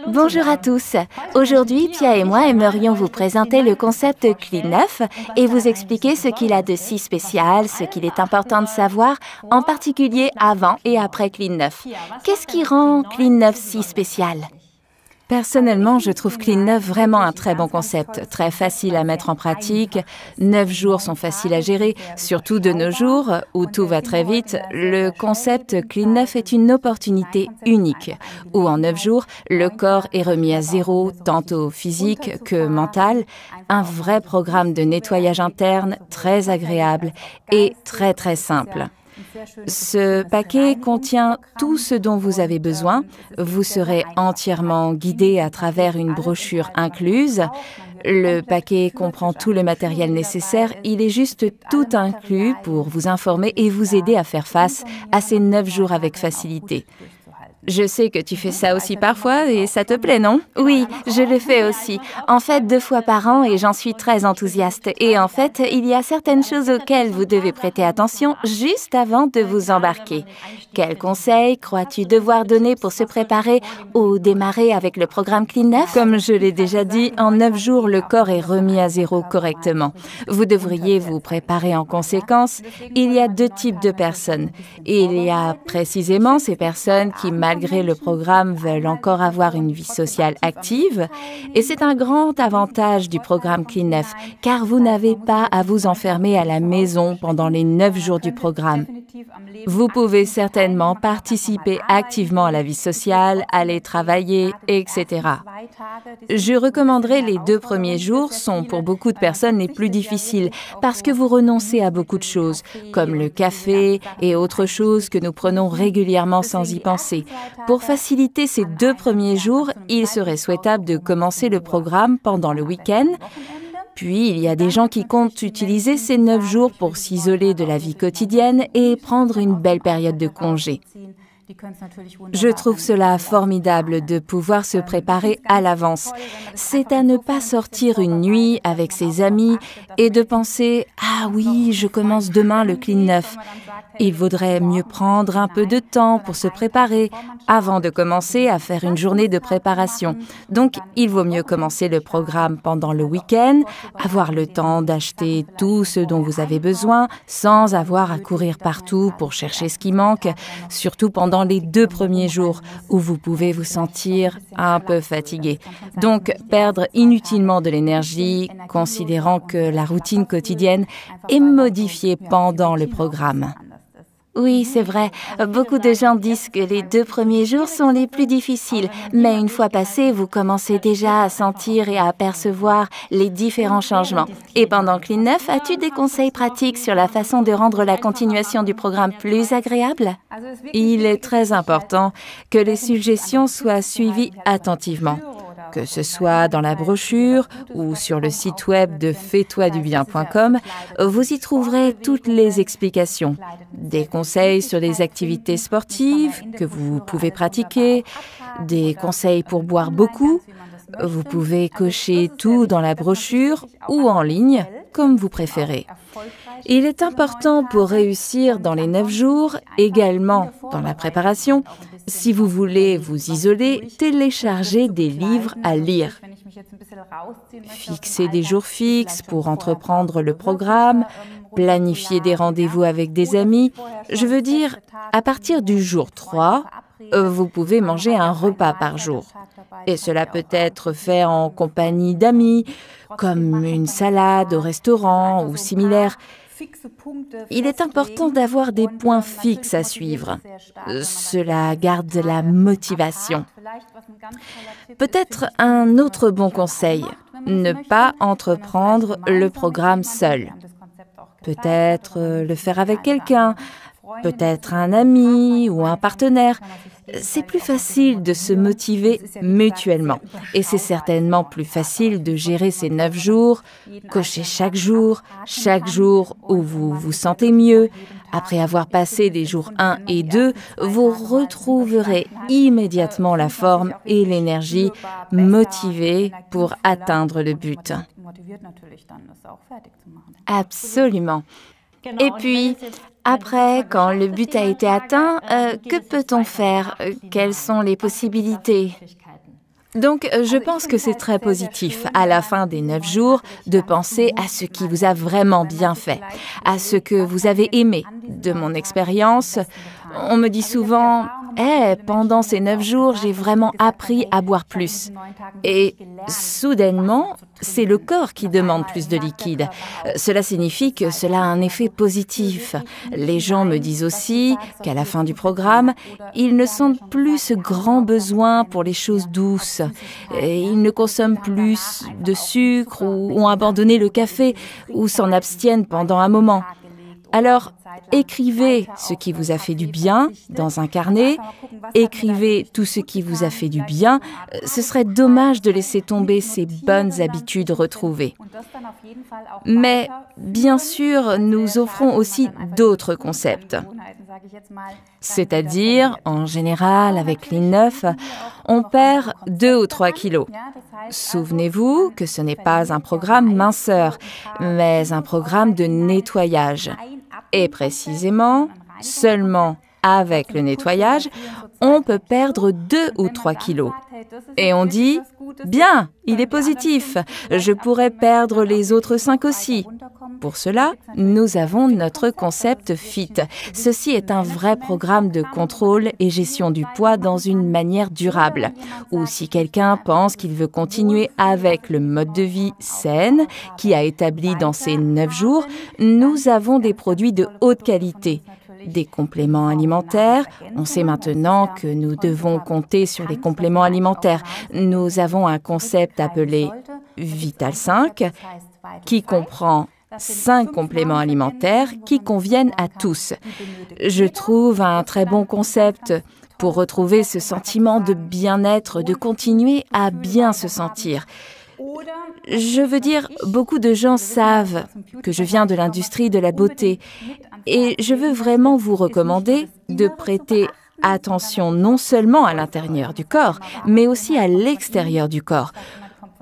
Bonjour à tous. Aujourd'hui, Pia et moi aimerions vous présenter le concept Clean 9 et vous expliquer ce qu'il a de si spécial, ce qu'il est important de savoir, en particulier avant et après Clean 9. Qu'est-ce qui rend Clean 9 si spécial ? Personnellement, je trouve Clean 9 vraiment un très bon concept, très facile à mettre en pratique. 9 jours sont faciles à gérer, surtout de nos jours où tout va très vite. Le concept Clean 9 est une opportunité unique, où en 9 jours, le corps est remis à zéro, tantôt physique que mental. Un vrai programme de nettoyage interne très agréable et très très simple. Ce paquet contient tout ce dont vous avez besoin. Vous serez entièrement guidé à travers une brochure incluse. Le paquet comprend tout le matériel nécessaire. Il est juste tout inclus pour vous informer et vous aider à faire face à ces 9 jours avec facilité. Je sais que tu fais ça aussi parfois et ça te plaît, non? Oui, je le fais aussi. En fait, 2 fois par an et j'en suis très enthousiaste. Et en fait, il y a certaines choses auxquelles vous devez prêter attention juste avant de vous embarquer. Quels conseils crois-tu devoir donner pour se préparer ou démarrer avec le programme Clean 9? Comme je l'ai déjà dit, en 9 jours, le corps est remis à zéro correctement. Vous devriez vous préparer en conséquence. Il y a 2 types de personnes. Il y a précisément ces personnes qui, malgré le programme, veulent encore avoir une vie sociale active. Et c'est un grand avantage du programme Clean 9, car vous n'avez pas à vous enfermer à la maison pendant les 9 jours du programme. Vous pouvez certainement participer activement à la vie sociale, aller travailler, etc. Je recommanderais les 2 premiers jours sont pour beaucoup de personnes les plus difficiles parce que vous renoncez à beaucoup de choses, comme le café et autres choses que nous prenons régulièrement sans y penser. Pour faciliter ces 2 premiers jours, il serait souhaitable de commencer le programme pendant le week-end. Puis, il y a des gens qui comptent utiliser ces 9 jours pour s'isoler de la vie quotidienne et prendre une belle période de congé. Je trouve cela formidable de pouvoir se préparer à l'avance. C'est à ne pas sortir une nuit avec ses amis et de penser « Ah oui, je commence demain le Clean 9 ». Il vaudrait mieux prendre un peu de temps pour se préparer avant de commencer à faire une journée de préparation. Donc, il vaut mieux commencer le programme pendant le week-end, avoir le temps d'acheter tout ce dont vous avez besoin sans avoir à courir partout pour chercher ce qui manque, surtout pendant les 2 premiers jours où vous pouvez vous sentir un peu fatigué. Donc, perdre inutilement de l'énergie, considérant que la routine quotidienne est modifiée pendant le programme. Oui, c'est vrai. Beaucoup de gens disent que les 2 premiers jours sont les plus difficiles, mais une fois passés, vous commencez déjà à sentir et à apercevoir les différents changements. Et pendant Clean 9, as-tu des conseils pratiques sur la façon de rendre la continuation du programme plus agréable? Il est très important que les suggestions soient suivies attentivement. Que ce soit dans la brochure ou sur le site web de fais-toi-du-bien.com, vous y trouverez toutes les explications. Des conseils sur les activités sportives que vous pouvez pratiquer, des conseils pour boire beaucoup. Vous pouvez cocher tout dans la brochure ou en ligne, comme vous préférez. Il est important pour réussir dans les 9 jours, également dans la préparation. Si vous voulez vous isoler, téléchargez des livres à lire. Fixez des jours fixes pour entreprendre le programme, planifier des rendez-vous avec des amis. Je veux dire, à partir du jour 3, vous pouvez manger un repas par jour. Et cela peut être fait en compagnie d'amis, comme une salade au restaurant ou similaire. Il est important d'avoir des points fixes à suivre. Cela garde la motivation. Peut-être un autre bon conseil, ne pas entreprendre le programme seul. Peut-être le faire avec quelqu'un, peut-être un ami ou un partenaire. C'est plus facile de se motiver mutuellement. Et c'est certainement plus facile de gérer ces 9 jours, cocher chaque jour où vous vous sentez mieux. Après avoir passé les jours 1 et 2, vous retrouverez immédiatement la forme et l'énergie motivée pour atteindre le but. Absolument. Et puis, après, quand le but a été atteint, que peut-on faire? Quelles sont les possibilités? Donc, je pense que c'est très positif, à la fin des 9 jours, de penser à ce qui vous a vraiment bien fait, à ce que vous avez aimé. De mon expérience, on me dit souvent « pendant ces 9 jours, j'ai vraiment appris à boire plus. » Et soudainement, c'est le corps qui demande plus de liquide. Cela signifie que cela a un effet positif. Les gens me disent aussi qu'à la fin du programme, ils ne sentent plus ce grand besoin pour les choses douces. Et ils ne consomment plus de sucre ou ont abandonné le café ou s'en abstiennent pendant un moment. Alors, écrivez ce qui vous a fait du bien dans un carnet, écrivez tout ce qui vous a fait du bien. Ce serait dommage de laisser tomber ces bonnes habitudes retrouvées. Mais bien sûr, nous offrons aussi d'autres concepts. C'est-à-dire, en général, avec Clean 9, on perd 2 ou 3 kilos. Souvenez-vous que ce n'est pas un programme minceur, mais un programme de nettoyage. Et précisément, seulement avec le nettoyage, on peut perdre 2 ou 3 kilos. Et on dit, bien, il est positif, je pourrais perdre les autres 5 aussi. Pour cela, nous avons notre concept FIT. Ceci est un vrai programme de contrôle et gestion du poids dans une manière durable. Ou si quelqu'un pense qu'il veut continuer avec le mode de vie sain qui a établi dans ces 9 jours, nous avons des produits de haute qualité. Des compléments alimentaires. On sait maintenant que nous devons compter sur les compléments alimentaires. Nous avons un concept appelé Vital 5 qui comprend 5 compléments alimentaires qui conviennent à tous. Je trouve un très bon concept pour retrouver ce sentiment de bien-être, de continuer à bien se sentir. Je veux dire, beaucoup de gens savent que je viens de l'industrie de la beauté et je veux vraiment vous recommander de prêter attention non seulement à l'intérieur du corps, mais aussi à l'extérieur du corps.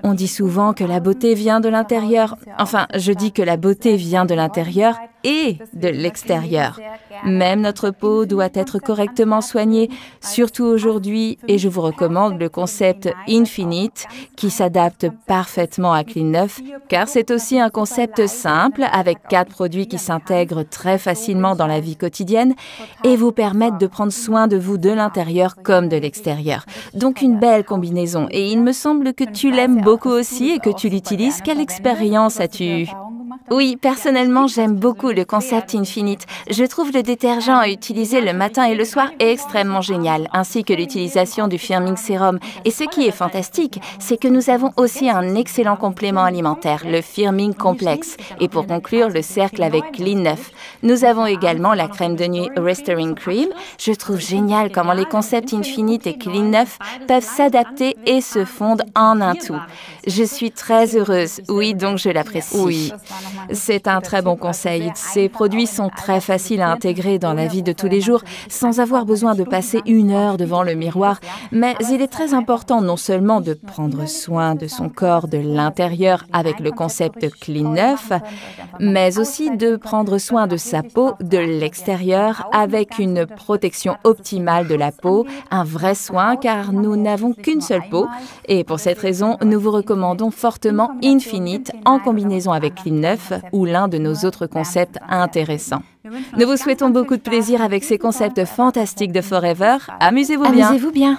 On dit souvent que la beauté vient de l'intérieur. Enfin, je dis que la beauté vient de l'intérieur et de l'extérieur. Même notre peau doit être correctement soignée, surtout aujourd'hui, et je vous recommande le concept Infinite qui s'adapte parfaitement à Clean 9, car c'est aussi un concept simple avec 4 produits qui s'intègrent très facilement dans la vie quotidienne et vous permettent de prendre soin de vous de l'intérieur comme de l'extérieur. Donc une belle combinaison, et il me semble que tu l'aimes beaucoup aussi et que tu l'utilises. Quelle expérience as-tu ? Oui, personnellement, j'aime beaucoup le concept Infinite. Je trouve le détergent à utiliser le matin et le soir extrêmement génial, ainsi que l'utilisation du firming sérum. Et ce qui est fantastique, c'est que nous avons aussi un excellent complément alimentaire, le firming complexe. Et pour conclure le cercle avec Clean 9, nous avons également la crème de nuit Restoring Cream. Je trouve génial comment les concepts Infinite et Clean 9 peuvent s'adapter et se fondre en un tout. Je suis très heureuse. Oui, donc je l'apprécie. Oui, c'est un très bon conseil. Ces produits sont très faciles à intégrer dans la vie de tous les jours sans avoir besoin de passer 1 heure devant le miroir. Mais il est très important non seulement de prendre soin de son corps de l'intérieur avec le concept Clean 9, mais aussi de prendre soin de sa peau de l'extérieur avec une protection optimale de la peau, un vrai soin car nous n'avons qu'une seule peau. Et pour cette raison, nous vous recommandons fortement Infinite en combinaison avec Clean 9 ou l'un de nos autres concepts intéressants. Nous vous souhaitons beaucoup de plaisir avec ces concepts fantastiques de Forever. Amusez-vous bien. Amusez-vous bien.